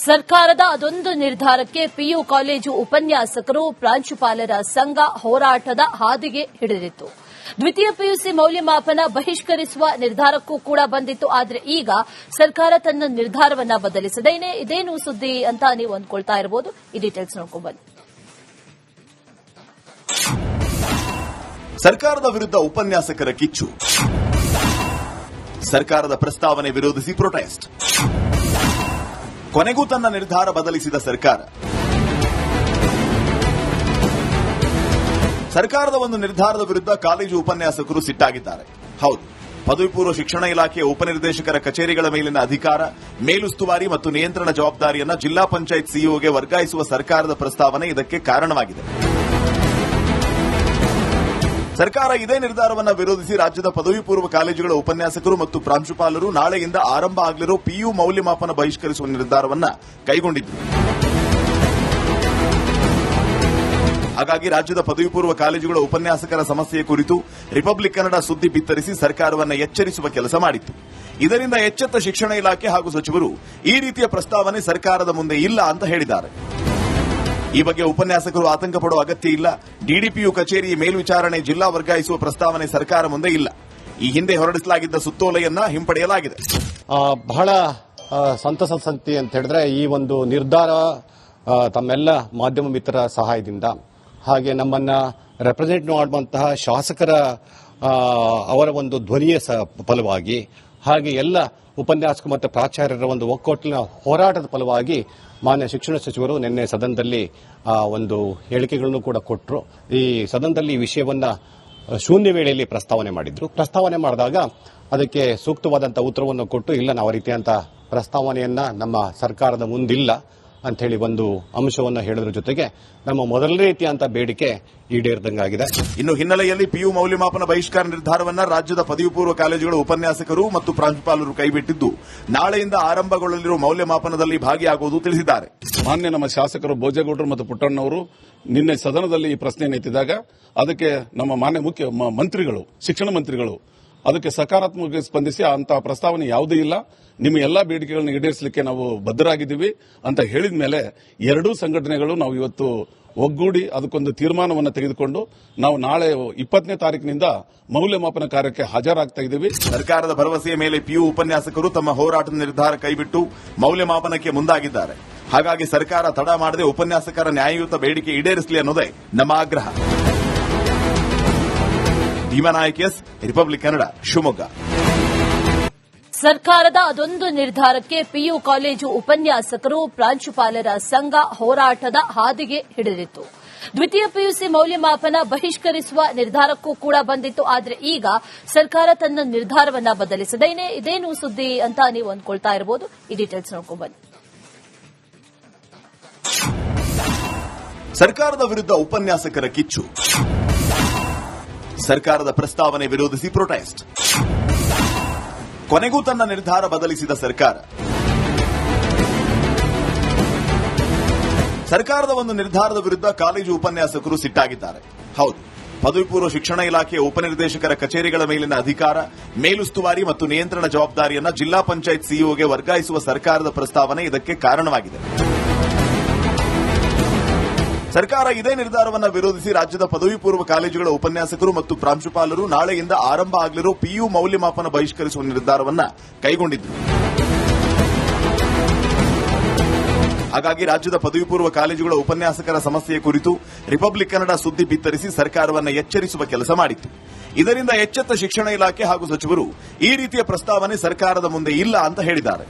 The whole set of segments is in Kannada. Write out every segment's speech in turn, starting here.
ಸರ್ಕಾರದ ಅದೊಂದು ನಿರ್ಧಾರಕ್ಕೆ ಪಿಯು ಕಾಲೇಜು ಉಪನ್ಯಾಸಕರು ಪ್ರಾಂಶುಪಾಲರ ಸಂಘ ಹೋರಾಟದ ಹಾದಿಗೆ ಹಿಡಿದಿತ್ತು. ದ್ವಿತೀಯ ಪಿಯುಸಿ ಮೌಲ್ಯಮಾಪನ ಬಹಿಷ್ಕರಿಸುವ ನಿರ್ಧಾರಕ್ಕೂ ಕೂಡ ಬಂದಿತ್ತು. ಆದರೆ ಈಗ ಸರ್ಕಾರ ತನ್ನ ನಿರ್ಧಾರವನ್ನ ಬದಲಿಸಿದೆ. ಇದೇನು ಸುದ್ದಿ ಅಂತ ನೀವು ಅಂದ್ಕೊಳ್ತಾ ಇರಬಹುದು. ಈ ಡೀಟೇಲ್ಸ್ ನೋಡ್ಕೊಂಡು ಬನ್ನಿ. ಸರ್ಕಾರದ ವಿರುದ್ಧ ಉಪನ್ಯಾಸಕರ ಕಿಚ್ಚು. ಸರ್ಕಾರದ ಪ್ರಸ್ತಾವನೆ ವಿರೋಧಿಸಿ ಪ್ರೊಟೆಸ್ಟ್. ಕೊನೆಗೂ ತನ್ನ ನಿರ್ಧಾರ ಬದಲಿಸಿದ ಸರ್ಕಾರದ ಒಂದು ನಿರ್ಧಾರದ ವಿರುದ್ಧ ಕಾಲೇಜು ಉಪನ್ಯಾಸಕರು ಸಿಟ್ಟಾಗಿದ್ದಾರೆ. ಹೌದು, ಪದವಿ ಪೂರ್ವ ಶಿಕ್ಷಣ ಇಲಾಖೆಯ ಉಪನಿರ್ದೇಶಕರ ಕಚೇರಿಗಳ ಮೇಲಿನ ಅಧಿಕಾರ, ಮೇಲುಸ್ತುವಾರಿ ಮತ್ತು ನಿಯಂತ್ರಣ ಜವಾಬ್ದಾರಿಯನ್ನು ಜಿಲ್ಲಾ ಪಂಚಾಯತ್ ಸಿಇಒಗೆ ವರ್ಗಾಯಿಸುವ ಸರ್ಕಾರದ ಪ್ರಸ್ತಾವನೆ ಇದಕ್ಕೆ ಕಾರಣವಾಗಿದೆ. ಸರ್ಕಾರ ಇದೇ ನಿರ್ಧಾರವನ್ನು ವಿರೋಧಿಸಿ ರಾಜ್ಯದ ಪದವಿ ಪೂರ್ವ ಕಾಲೇಜುಗಳ ಉಪನ್ಯಾಸಕರು ಮತ್ತು ಪ್ರಾಂಶುಪಾಲರು ನಾಳೆಯಿಂದ ಆರಂಭ ಆಗಲಿರೋ ಪಿಯು ಮೌಲ್ಯಮಾಪನ ಬಹಿಷ್ಕರಿಸುವ ನಿರ್ಧಾರವನ್ನು ಕೈಗೊಂಡಿದ್ದರು. ಹಾಗಾಗಿ ರಾಜ್ಯದ ಪದವಿ ಪೂರ್ವ ಕಾಲೇಜುಗಳ ಉಪನ್ಯಾಸಕರ ಸಮಸ್ಯೆ ಕುರಿತು ರಿಪಬ್ಲಿಕ್ ಕನ್ನಡ ಸುದ್ದಿ ಬಿತ್ತರಿಸಿ ಸರ್ಕಾರವನ್ನು ಎಚ್ಚರಿಸುವ ಕೆಲಸ ಮಾಡಿತ್ತು. ಇದರಿಂದ ಎಚ್ಚೆತ್ತ ಶಿಕ್ಷಣ ಇಲಾಖೆ ಹಾಗೂ ಸಚಿವರು ಈ ರೀತಿಯ ಪ್ರಸ್ತಾವನೆ ಸರ್ಕಾರದ ಮುಂದೆ ಇಲ್ಲ ಅಂತ ಹೇಳಿದ್ದಾರೆ. ಈ ಬಗ್ಗೆ ಉಪನ್ಯಾಸಕರು ಆತಂಕ ಪಡುವ ಅಗತ್ಯ ಇಲ್ಲ. ಡಿಡಿಪಿಯು ಕಚೇರಿ ಮೇಲ್ವಿಚಾರಣೆ ಜಿಲ್ಲಾ ವರ್ಗಾಯಿಸುವ ಪ್ರಸ್ತಾವನೆ ಸರ್ಕಾರ ಮುಂದೆ ಇಲ್ಲ. ಈ ಹಿಂದೆ ಹೊರಡಿಸಲಾಗಿದ್ದ ಸುತ್ತೋಲೆಯನ್ನ ಹಿಂಪಡೆಯಲಾಗಿದೆ. ಬಹಳ ಸಂತಸದ ಸಂಗತಿ ಅಂತ ಹೇಳಿದ್ರೆ ಈ ಒಂದು ನಿರ್ಧಾರ ತಮ್ಮೆಲ್ಲ ಮಾಧ್ಯಮ ಮಿತ್ರರ ಸಹಾಯದಿಂದ ಹಾಗೆ ನಮ್ಮನ್ನ ರೆಪ್ರೆಸೆಂಟ್ ಮಾಡುವಂತಹ ಶಾಸಕರ ಅವರ ಒಂದು ಧ್ವನಿಯ ಫಲವಾಗಿ ಹಾಗೆ ಎಲ್ಲ ಉಪನ್ಯಾಸಕ ಮತ್ತು ಪ್ರಾಚಾರ್ಯರ ಒಂದು ಒಕ್ಕೂಟಿನ ಹೋರಾಟದ ಫಲವಾಗಿ ಮಾನ್ಯ ಶಿಕ್ಷಣ ಸಚಿವರು ನಿನ್ನೆ ಸದನದಲ್ಲಿ ಒಂದು ಹೇಳಿಕೆಗಳನ್ನು ಕೂಡ ಕೊಟ್ಟರು. ಈ ಸದನದಲ್ಲಿ ಈ ವಿಷಯವನ್ನ ಶೂನ್ಯ ವೇಳೆಯಲ್ಲಿ ಪ್ರಸ್ತಾವನೆ ಮಾಡಿದ್ರು. ಪ್ರಸ್ತಾವನೆ ಮಾಡಿದಾಗ ಅದಕ್ಕೆ ಸೂಕ್ತವಾದಂತಹ ಉತ್ತರವನ್ನು ಕೊಟ್ಟು ಇಲ್ಲ ನಾವು ಆ ರೀತಿಯಂತ ಪ್ರಸ್ತಾವನೆಯನ್ನ ನಮ್ಮ ಸರ್ಕಾರದ ಮುಂದಿಲ್ಲ ಅಂತ ಹೇಳಿ ಒಂದು ಅಂಶವನ್ನು ಹೇಳೋದ್ರ ಜೊತೆಗೆ ನಮ್ಮ ಮೊದಲ ರೀತಿಯಂತ ಬೇಡಿಕೆ ಈಡೇರಿದಂಗಾಗಿದೆ. ಇನ್ನು ಹಿನ್ನೆಲೆಯಲ್ಲಿ ಪಿಯು ಮೌಲ್ಯಮಾಪನ ಬಹಿಷ್ಕಾರ ನಿರ್ಧಾರವನ್ನ ರಾಜ್ಯದ ಪದವಿ ಪೂರ್ವ ಕಾಲೇಜುಗಳ ಉಪನ್ಯಾಸಕರು ಮತ್ತು ಪ್ರಾಂಶುಪಾಲರು ಕೈಬಿಟ್ಟಿದ್ದು ನಾಳೆಯಿಂದ ಆರಂಭಗೊಳ್ಳಲಿರುವ ಮೌಲ್ಯಮಾಪನದಲ್ಲಿ ಭಾಗಿಯಾಗುವುದು ತಿಳಿಸಿದ್ದಾರೆ. ಮಾನ್ಯ ನಮ್ಮ ಶಾಸಕರು ಭೋಜೇಗೌಡರು ಮತ್ತು ಪುಟ್ಟಣ್ಣವರು ನಿನ್ನೆ ಸದನದಲ್ಲಿ ಈ ಪ್ರಶ್ನೆಯನ್ನು ಎತ್ತಿದಾಗ ಅದಕ್ಕೆ ನಮ್ಮ ಮಾನ್ಯ ಮುಖ್ಯ ಮಂತ್ರಿಗಳು, ಶಿಕ್ಷಣ ಮಂತ್ರಿಗಳು ಅದಕ್ಕೆ ಸಕಾರಾತ್ಮಕವಾಗಿ ಸ್ಪಂದಿಸಿ ಅಂತಹ ಪ್ರಸ್ತಾವನೆ ಯಾವುದೂ ಇಲ್ಲ, ನಿಮ್ಮ ಎಲ್ಲಾ ಬೇಡಿಕೆಗಳನ್ನು ಈಡೇರಿಸಲಿಕ್ಕೆ ನಾವು ಬದ್ಧರಾಗಿದ್ದೀವಿ ಅಂತ ಹೇಳಿದ ಮೇಲೆ ಎರಡೂ ಸಂಘಟನೆಗಳು ನಾವು ಇವತ್ತು ಒಗ್ಗೂಡಿ ಅದಕ್ಕೊಂದು ತೀರ್ಮಾನವನ್ನು ತೆಗೆದುಕೊಂಡು ನಾವು ನಾಳೆ 20ನೇ ತಾರೀಕಿನಿಂದ ಮೌಲ್ಯಮಾಪನ ಕಾರ್ಯಕ್ಕೆ ಹಾಜರಾಗ್ತಾ ಇದ್ದೀವಿ. ಸರ್ಕಾರದ ಭರವಸೆಯ ಮೇಲೆ ಪಿಯು ಉಪನ್ಯಾಸಕರು ತಮ್ಮ ಹೋರಾಟದ ನಿರ್ಧಾರ ಕೈಬಿಟ್ಟು ಮೌಲ್ಯಮಾಪನಕ್ಕೆ ಮುಂದಾಗಿದ್ದಾರೆ. ಹಾಗಾಗಿ ಸರ್ಕಾರ ತಡ ಮಾಡದೆ ಉಪನ್ಯಾಸಕರ ನ್ಯಾಯಯುತ ಬೇಡಿಕೆ ಈಡೇರಿಸಲಿ ಅನ್ನೋದೇ ನಮ್ಮ ಆಗ್ರಹ. Bheemanaik S, republic Kannada, Shivamogga. ಸರ್ಕಾರದ ಅದೊಂದು ನಿರ್ಧಾರಕ್ಕೆ ಪಿಯು ಕಾಲೇಜು ಉಪನ್ಯಾಸಕರು ಪ್ರಾಂಶುಪಾಲರ ಸಂಘ ಹೋರಾಟದ ಹಾದಿಗೆ ಹಿಡಿದಿತ್ತು. ದ್ವಿತೀಯ ಪಿಯುಸಿ ಮೌಲ್ಯಮಾಪನ ಬಹಿಷ್ಕರಿಸುವ ನಿರ್ಧಾರಕ್ಕೂ ಕೂಡ ಬಂದಿತ್ತು. ಆದರೆ ಈಗ ಸರ್ಕಾರ ತನ್ನ ನಿರ್ಧಾರವನ್ನ ಬದಲಿಸಿದೆ. ಇದೇನು ಸುದ್ದಿ ಅಂತ ನೀವು ಅಂದ್ಕೊಳ್ತಾ ಇರಬಹುದು. ಈ ಡೀಟೇಲ್ಸ್ ನೋಡ್ಕೊಂಡು ಬನ್ನಿ. ಸರ್ಕಾರದ ವಿರುದ್ಧ ಉಪನ್ಯಾಸಕರ ಕಿಚ್ಚು. ಸರ್ಕಾರದ ಪ್ರಸ್ತಾವನೆ ವಿರೋಧಿಸಿ ಪ್ರೊಟೆಸ್ಟ್. ಕೊನೆಗೂ ತನ್ನ ನಿರ್ಧಾರ ಬದಲಿಸಿದ ಸರ್ಕಾರದ ಒಂದು ನಿರ್ಧಾರದ ವಿರುದ್ಧ ಕಾಲೇಜು ಉಪನ್ಯಾಸಕರು ಸಿಟ್ಟಾಗಿದ್ದಾರೆ. ಹೌದು, ಪದವಿ ಪೂರ್ವ ಶಿಕ್ಷಣ ಇಲಾಖೆಯ ಉಪನಿರ್ದೇಶಕರ ಕಚೇರಿಗಳ ಮೇಲಿನ ಅಧಿಕಾರ, ಮೇಲುಸ್ತುವಾರಿ ಮತ್ತು ನಿಯಂತ್ರಣ ಜವಾಬ್ದಾರಿಯನ್ನು ಜಿಲ್ಲಾ ಪಂಚಾಯತ್ ಸಿಇಒಗೆ ವರ್ಗಾಯಿಸುವ ಸರ್ಕಾರದ ಪ್ರಸ್ತಾವನೆ ಇದಕ್ಕೆ ಕಾರಣವಾಗಿದೆ. ಸರ್ಕಾರ ಇದೇ ನಿರ್ಧಾರವನ್ನು ವಿರೋಧಿಸಿ ರಾಜ್ಯದ ಪದವಿ ಪೂರ್ವ ಕಾಲೇಜುಗಳ ಉಪನ್ಯಾಸಕರು ಮತ್ತು ಪ್ರಾಂಶುಪಾಲರು ನಾಳೆಯಿಂದ ಆರಂಭ ಆಗಲಿರೋ ಪಿಯು ಮೌಲ್ಯಮಾಪನ ಬಹಿಷ್ಕರಿಸುವ ನಿರ್ಧಾರವನ್ನು ಕೈಗೊಂಡಿದ್ದರು. ಹಾಗಾಗಿ ರಾಜ್ಯದ ಪದವಿ ಪೂರ್ವ ಕಾಲೇಜುಗಳ ಉಪನ್ಯಾಸಕರ ಸಮಸ್ಯೆ ಕುರಿತು ರಿಪಬ್ಲಿಕ್ ಕನ್ನಡ ಸುದ್ದಿ ಬಿತ್ತರಿಸಿ ಸರ್ಕಾರವನ್ನು ಎಚ್ಚರಿಸುವ ಕೆಲಸ ಮಾಡಿತ್ತು. ಇದರಿಂದ ಎಚ್ಚೆತ್ತ ಶಿಕ್ಷಣ ಇಲಾಖೆ ಹಾಗೂ ಸಚಿವರು ಈ ರೀತಿಯ ಪ್ರಸ್ತಾವನೆ ಸರ್ಕಾರದ ಮುಂದೆ ಇಲ್ಲ ಅಂತ ಹೇಳಿದ್ದಾರೆ.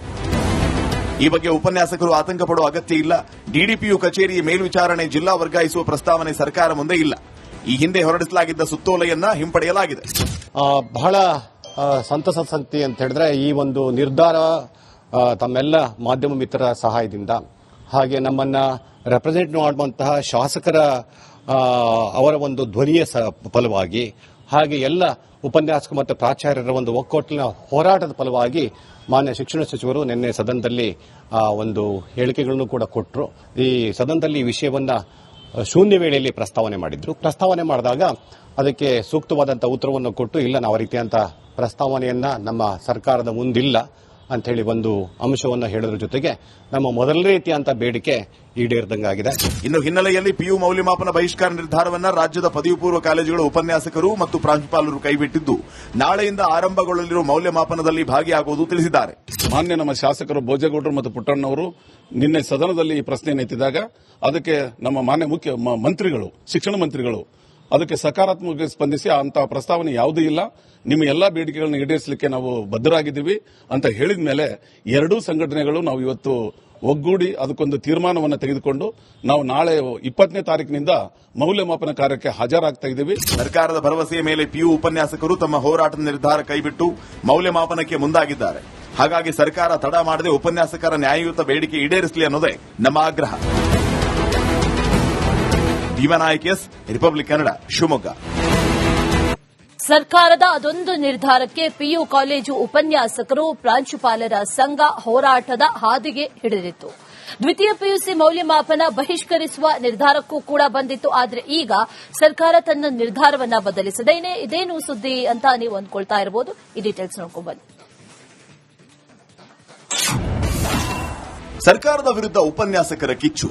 ಈ ಬಗ್ಗೆ ಉಪನ್ಯಾಸಕರು ಆತಂಕ ಪಡುವ ಅಗತ್ಯ ಇಲ್ಲ. ಡಿಡಿಪಿಯು ಕಚೇರಿ ಮೇಲ್ವಿಚಾರಣೆ ಜಿಲ್ಲಾ ವರ್ಗಾಯಿಸುವ ಪ್ರಸ್ತಾವನೆ ಸರ್ಕಾರ ಮುಂದೆ ಇಲ್ಲ. ಈ ಹಿಂದೆ ಹೊರಡಿಸಲಾಗಿದ್ದ ಸುತ್ತೋಲೆಯನ್ನ ಹಿಂಪಡೆಯಲಾಗಿದೆ. ಬಹಳ ಸಂತಸದ ಸಂಗತಿ ಅಂತ ಹೇಳಿದ್ರೆ ಈ ಒಂದು ನಿರ್ಧಾರ ತಮ್ಮೆಲ್ಲ ಮಾಧ್ಯಮ ಮಿತ್ರರ ಸಹಾಯದಿಂದ ಹಾಗೆ ನಮ್ಮನ್ನ ರೆಪ್ರೆಸೆಂಟ್ ಮಾಡುವಂತಹ ಶಾಸಕರ ಅವರ ಒಂದು ಧ್ವನಿಯ ಫಲವಾಗಿ ಹಾಗೆ ಎಲ್ಲ ಉಪನ್ಯಾಸಕ ಮತ್ತು ಪ್ರಾಚಾರ್ಯರ ಒಂದು ಒಕ್ಕೂಟಿನ ಹೋರಾಟದ ಫಲವಾಗಿ ಮಾನ್ಯ ಶಿಕ್ಷಣ ಸಚಿವರು ನಿನ್ನೆ ಸದನದಲ್ಲಿ ಒಂದು ಹೇಳಿಕೆಗಳನ್ನು ಕೂಡ ಕೊಟ್ಟರು. ಈ ಸದನದಲ್ಲಿ ಈ ವಿಷಯವನ್ನ ಶೂನ್ಯ ವೇಳೆಯಲ್ಲಿ ಪ್ರಸ್ತಾವನೆ ಮಾಡಿದ್ರು. ಪ್ರಸ್ತಾವನೆ ಮಾಡಿದಾಗ ಅದಕ್ಕೆ ಸೂಕ್ತವಾದಂತಹ ಉತ್ತರವನ್ನು ಕೊಟ್ಟು ಇಲ್ಲ ನಾವು ಆ ರೀತಿಯಂತ ಪ್ರಸ್ತಾವನೆಯನ್ನ ನಮ್ಮ ಸರ್ಕಾರದ ಮುಂದಿಲ್ಲ ಅಂತ ಹೇಳಿ ಒಂದು ಅಂಶವನ್ನು ಹೇಳೋದ್ರ ಜೊತೆಗೆ ನಮ್ಮ ಮೊದಲ ರೀತಿಯಂತ ಬೇಡಿಕೆ ಈಡೇರಿದಂಗಾಗಿದೆ. ಇನ್ನು ಹಿನ್ನೆಲೆಯಲ್ಲಿ ಪಿಯು ಮೌಲ್ಯಮಾಪನ ಬಹಿಷ್ಕಾರ ನಿರ್ಧಾರವನ್ನ ರಾಜ್ಯದ ಪದವಿ ಪೂರ್ವ ಕಾಲೇಜುಗಳ ಉಪನ್ಯಾಸಕರು ಮತ್ತು ಪ್ರಾಂಶುಪಾಲರು ಕೈಬಿಟ್ಟಿದ್ದು ನಾಳೆಯಿಂದ ಆರಂಭಗೊಳ್ಳಲಿರುವ ಮೌಲ್ಯಮಾಪನದಲ್ಲಿ ಭಾಗಿಯಾಗುವುದು ತಿಳಿಸಿದ್ದಾರೆ. ಮಾನ್ಯ ನಮ್ಮ ಶಾಸಕರು ಭೋಜೇಗೌಡರು ಮತ್ತು ಪುಟ್ಟಣ್ಣವರು ನಿನ್ನೆ ಸದನದಲ್ಲಿ ಈ ಪ್ರಶ್ನೆಯನ್ನು ಎತ್ತಿದಾಗ ಅದಕ್ಕೆ ನಮ್ಮ ಮಾನ್ಯ ಮುಖ್ಯ ಮಂತ್ರಿಗಳು, ಶಿಕ್ಷಣ ಮಂತ್ರಿಗಳು ಅದಕ್ಕೆ ಸಕಾರಾತ್ಮಕವಾಗಿ ಸ್ಪಂದಿಸಿ ಅಂತಹ ಪ್ರಸ್ತಾವನೆ ಯಾವುದೂ ಇಲ್ಲ, ನಿಮ್ಮ ಎಲ್ಲಾ ಬೇಡಿಕೆಗಳನ್ನು ಈಡೇರಿಸಲಿಕ್ಕೆ ನಾವು ಬದ್ಧರಾಗಿದ್ದೀವಿ ಅಂತ ಹೇಳಿದ ಮೇಲೆ ಎರಡೂ ಸಂಘಟನೆಗಳು ನಾವು ಇವತ್ತು ಒಗ್ಗೂಡಿ ಅದಕ್ಕೊಂದು ತೀರ್ಮಾನವನ್ನು ತೆಗೆದುಕೊಂಡು ನಾವು ನಾಳೆ 20ನೇ ತಾರೀಕಿನಿಂದ ಮೌಲ್ಯಮಾಪನ ಕಾರ್ಯಕ್ಕೆ ಹಾಜರಾಗ್ತಾ ಇದ್ದೀವಿ. ಸರ್ಕಾರದ ಭರವಸೆಯ ಮೇಲೆ ಪಿಯು ಉಪನ್ಯಾಸಕರು ತಮ್ಮ ಹೋರಾಟದ ನಿರ್ಧಾರ ಕೈಬಿಟ್ಟು ಮೌಲ್ಯಮಾಪನಕ್ಕೆ ಮುಂದಾಗಿದ್ದಾರೆ. ಹಾಗಾಗಿ ಸರ್ಕಾರ ತಡ ಮಾಡದೆ ಉಪನ್ಯಾಸಕರ ನ್ಯಾಯಯುತ ಬೇಡಿಕೆ ಈಡೇರಿಸಲಿ ಅನ್ನೋದೇ ನಮ್ಮ ಆಗ್ರಹ. Bheemanaik S, republic Kannada, Shivamogga. ಸರ್ಕಾರದ ಅದೊಂದು ನಿರ್ಧಾರಕ್ಕೆ ಪಿಯು ಕಾಲೇಜು ಉಪನ್ಯಾಸಕರು ಪ್ರಾಂಶುಪಾಲರ ಸಂಘ ಹೋರಾಟದ ಹಾದಿಗೆ ಹಿಡಿದಿತ್ತು. ದ್ವಿತೀಯ ಪಿಯುಸಿ ಮೌಲ್ಯಮಾಪನ ಬಹಿಷ್ಕರಿಸುವ ನಿರ್ಧಾರಕ್ಕೂ ಕೂಡ ಬಂದಿತ್ತು. ಆದರೆ ಈಗ ಸರ್ಕಾರ ತನ್ನ ನಿರ್ಧಾರವನ್ನ ಬದಲಿಸಿದೆ. ಇದೇನು ಸುದ್ದಿ ಅಂತ ನೀವು ಅಂದ್ಕೊಳ್ತಾ ಇರಬಹುದು. ಈ ಡೀಟೇಲ್ಸ್ ನೋಡ್ಕೊಂಡು ಬನ್ನಿ. ಸರ್ಕಾರದ ವಿರುದ್ಧ ಉಪನ್ಯಾಸಕರ ಕಿಚ್ಚು.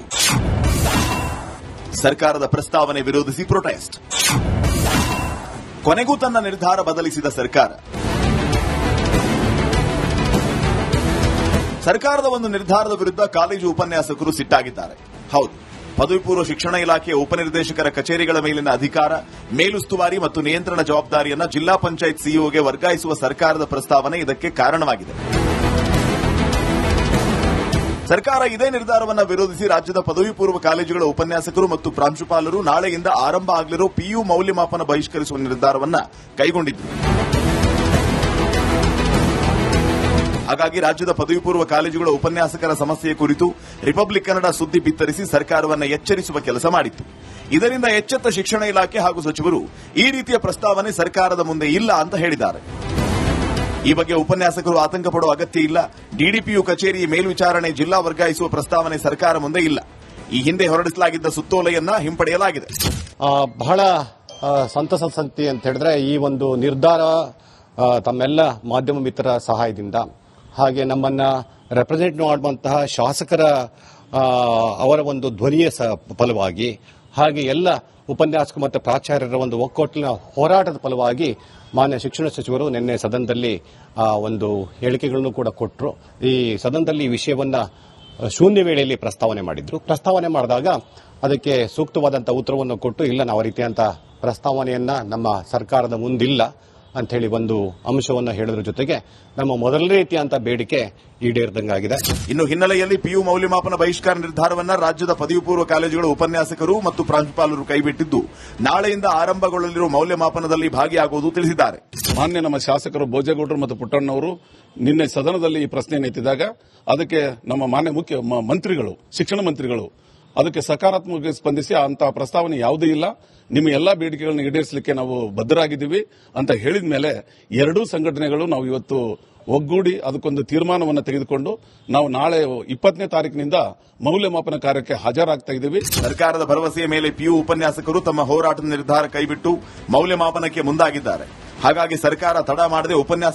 ಸರ್ಕಾರದ ಪ್ರಸ್ತಾವನೆ ವಿರೋಧಿಸಿ ಪ್ರೊಟೆಸ್ಟ್. ಕೊನೆಗೂ ತನ್ನ ನಿರ್ಧಾರ ಬದಲಿಸಿದ ಸರ್ಕಾರದ ಒಂದು ನಿರ್ಧಾರದ ವಿರುದ್ಧ ಕಾಲೇಜು ಉಪನ್ಯಾಸಕರು ಸಿಟ್ಟಾಗಿದ್ದಾರೆ. ಹೌದು, ಪದವಿ ಪೂರ್ವ ಶಿಕ್ಷಣ ಇಲಾಖೆಯ ಉಪನಿರ್ದೇಶಕರ ಕಚೇರಿಗಳ ಮೇಲಿನ ಅಧಿಕಾರ, ಮೇಲುಸ್ತುವಾರಿ ಮತ್ತು ನಿಯಂತ್ರಣ ಜವಾಬ್ದಾರಿಯನ್ನು ಜಿಲ್ಲಾ ಪಂಚಾಯತ್ ಸಿಇಒಗೆ ವರ್ಗಾಯಿಸುವ ಸರ್ಕಾರದ ಪ್ರಸ್ತಾವನೆ ಇದಕ್ಕೆ ಕಾರಣವಾಗಿದೆ. ಸರ್ಕಾರ ಇದೇ ನಿರ್ಧಾರವನ್ನು ವಿರೋಧಿಸಿ ರಾಜ್ಯದ ಪದವಿ ಪೂರ್ವ ಕಾಲೇಜುಗಳ ಉಪನ್ಯಾಸಕರು ಮತ್ತು ಪ್ರಾಂಶುಪಾಲರು ನಾಳೆಯಿಂದ ಆರಂಭ ಆಗಲಿರೋ ಪಿಯು ಮೌಲ್ಯಮಾಪನ ಬಹಿಷ್ಕರಿಸುವ ನಿರ್ಧಾರವನ್ನು ಕೈಗೊಂಡಿದ್ರು. ಹಾಗಾಗಿ ರಾಜ್ಯದ ಪದವಿ ಪೂರ್ವ ಕಾಲೇಜುಗಳ ಉಪನ್ಯಾಸಕರ ಸಮಸ್ಯೆ ಕುರಿತು ರಿಪಬ್ಲಿಕ್ ಕನ್ನಡ ಸುದ್ದಿ ಬಿತ್ತರಿಸಿ ಸರ್ಕಾರವನ್ನು ಎಚ್ಚರಿಸುವ ಕೆಲಸ ಮಾಡಿತ್ತು. ಇದರಿಂದ ಎಚ್ಚೆತ್ತ ಶಿಕ್ಷಣ ಇಲಾಖೆ ಹಾಗೂ ಸಚಿವರು ಈ ರೀತಿಯ ಪ್ರಸ್ತಾವನೆ ಸರ್ಕಾರದ ಮುಂದೆ ಇಲ್ಲ ಅಂತ ಹೇಳಿದ್ದಾರೆ. ಈ ಬಗ್ಗೆ ಉಪನ್ಯಾಸಕರು ಆತಂಕ ಪಡುವ ಅಗತ್ಯ ಇಲ್ಲ. ಡಿಡಿಪಿಯು ಕಚೇರಿ ಮೇಲ್ವಿಚಾರಣೆ ಜಿಲ್ಲಾ ವರ್ಗಾಯಿಸುವ ಪ್ರಸ್ತಾವನೆ ಸರ್ಕಾರ ಮುಂದೆ ಇಲ್ಲ. ಈ ಹಿಂದೆ ಹೊರಡಿಸಲಾಗಿದ್ದ ಸುತ್ತೋಲೆಯನ್ನ ಹಿಂಪಡೆಯಲಾಗಿದೆ. ಬಹಳ ಸಂತಸದ ಸಂಗತಿ ಅಂತ ಹೇಳಿದ್ರೆ ಈ ಒಂದು ನಿರ್ಧಾರ ತಮ್ಮೆಲ್ಲ ಮಾಧ್ಯಮ ಮಿತ್ರರ ಸಹಾಯದಿಂದ ಹಾಗೆ ನಮ್ಮನ್ನ ರೆಪ್ರೆಸೆಂಟ್ ಮಾಡುವಂತಹ ಶಾಸಕರ ಅವರ ಒಂದು ಧ್ವನಿಯ ಫಲವಾಗಿ ಹಾಗೆ ಎಲ್ಲ ಉಪನ್ಯಾಸಕ ಮತ್ತು ಪ್ರಾಚಾರ್ಯರ ಒಂದು ಒಕ್ಕೂಟಿನ ಹೋರಾಟದ ಫಲವಾಗಿ ಮಾನ್ಯ ಶಿಕ್ಷಣ ಸಚಿವರು ನಿನ್ನೆ ಸದನದಲ್ಲಿ ಒಂದು ಹೇಳಿಕೆಗಳನ್ನು ಕೂಡ ಕೊಟ್ಟರು. ಈ ಸದನದಲ್ಲಿ ಈ ವಿಷಯವನ್ನ ಶೂನ್ಯ ವೇಳೆಯಲ್ಲಿ ಪ್ರಸ್ತಾವನೆ ಮಾಡಿದ್ರು. ಪ್ರಸ್ತಾವನೆ ಮಾಡಿದಾಗ ಅದಕ್ಕೆ ಸೂಕ್ತವಾದಂತಹ ಉತ್ತರವನ್ನು ಕೊಟ್ಟು ಇಲ್ಲ, ನಾವು ರೀತಿಯಂತ ಪ್ರಸ್ತಾವನೆಯನ್ನ ನಮ್ಮ ಸರ್ಕಾರದ ಮುಂದಿಲ್ಲ ಅಂತ ಹೇಳಿ ಒಂದು ಅಂಶವನ್ನು ಹೇಳೋದ್ರ ಜೊತೆಗೆ ನಮ್ಮ ಮೊದಲ ರೀತಿಯಂತ ಬೇಡಿಕೆ ಈಡೇರಿದಂಗಾಗಿದೆ. ಇನ್ನು ಹಿನ್ನೆಲೆಯಲ್ಲಿ ಪಿಯು ಮೌಲ್ಯಮಾಪನ ಬಹಿಷ್ಕಾರ ನಿರ್ಧಾರವನ್ನ ರಾಜ್ಯದ ಪದವಿ ಪೂರ್ವ ಕಾಲೇಜುಗಳ ಉಪನ್ಯಾಸಕರು ಮತ್ತು ಪ್ರಾಂಶುಪಾಲರು ಕೈಬಿಟ್ಟಿದ್ದು ನಾಳೆಯಿಂದ ಆರಂಭಗೊಳ್ಳಲಿರುವ ಮೌಲ್ಯಮಾಪನದಲ್ಲಿ ಭಾಗಿಯಾಗುವುದು ತಿಳಿಸಿದ್ದಾರೆ. ಮಾನ್ಯ ನಮ್ಮ ಶಾಸಕರು ಭೋಜೇಗೌಡರು ಮತ್ತು ಪುಟ್ಟಣ್ಣವರು ನಿನ್ನೆ ಸದನದಲ್ಲಿ ಈ ಪ್ರಶ್ನೆಯನ್ನು ಎತ್ತಿದಾಗ ಅದಕ್ಕೆ ನಮ್ಮ ಮಾನ್ಯ ಮುಖ್ಯ ಮಂತ್ರಿಗಳು, ಶಿಕ್ಷಣ ಮಂತ್ರಿಗಳು ಅದಕ್ಕೆ ಸಕಾರಾತ್ಮಕವಾಗಿ ಸ್ಪಂದಿಸಿ ಅಂತಹ ಪ್ರಸ್ತಾವನೆ ಯಾವುದೂ ಇಲ್ಲ, ನಿಮ್ಮ ಎಲ್ಲಾ ಬೇಡಿಕೆಗಳನ್ನು ಈಡೇರಿಸಲಿಕ್ಕೆ ನಾವು ಬದ್ಧರಾಗಿದ್ದೀವಿ ಅಂತ ಹೇಳಿದ ಮೇಲೆ ಎರಡೂ ಸಂಘಟನೆಗಳು ನಾವು ಇವತ್ತು ಒಗ್ಗೂಡಿ ಅದಕ್ಕೊಂದು ತೀರ್ಮಾನವನ್ನು ತೆಗೆದುಕೊಂಡು ನಾವು ನಾಳೆ 20ನೇ ತಾರೀಕಿನಿಂದ ಮೌಲ್ಯಮಾಪನ ಕಾರ್ಯಕ್ಕೆ ಹಾಜರಾಗ್ತಾ ಇದ್ದೀವಿ. ಸರ್ಕಾರದ ಭರವಸೆಯ ಮೇಲೆ ಪಿಯು ಉಪನ್ಯಾಸಕರು ತಮ್ಮ ಹೋರಾಟದ ನಿರ್ಧಾರ ಕೈಬಿಟ್ಟು ಮೌಲ್ಯಮಾಪನಕ್ಕೆ ಮುಂದಾಗಿದ್ದಾರೆ. ಹಾಗಾಗಿ ಸರ್ಕಾರ ತಡ ಮಾಡದೆ ಉಪನ್ಯಾಸಕ